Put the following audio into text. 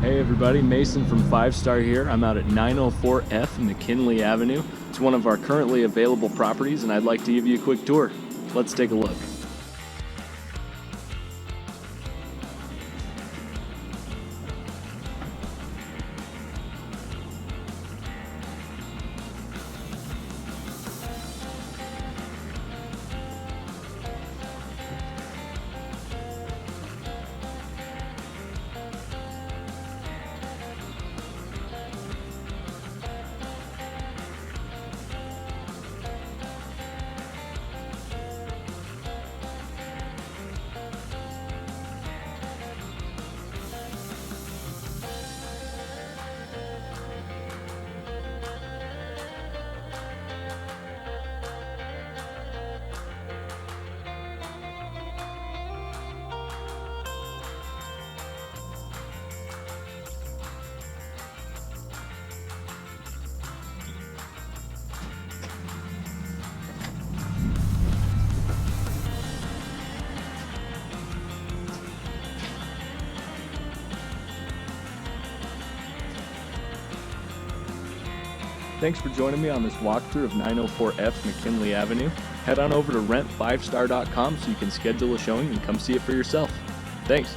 Hey everybody, Mason from 5 Star here. I'm out at 904 F McKinley Avenue. It's one of our currently available properties and I'd like to give you a quick tour. Let's take a look. Thanks for joining me on this walkthrough of 904 F McKinley Avenue. Head on over to rent5star.com so you can schedule a showing and come see it for yourself. Thanks.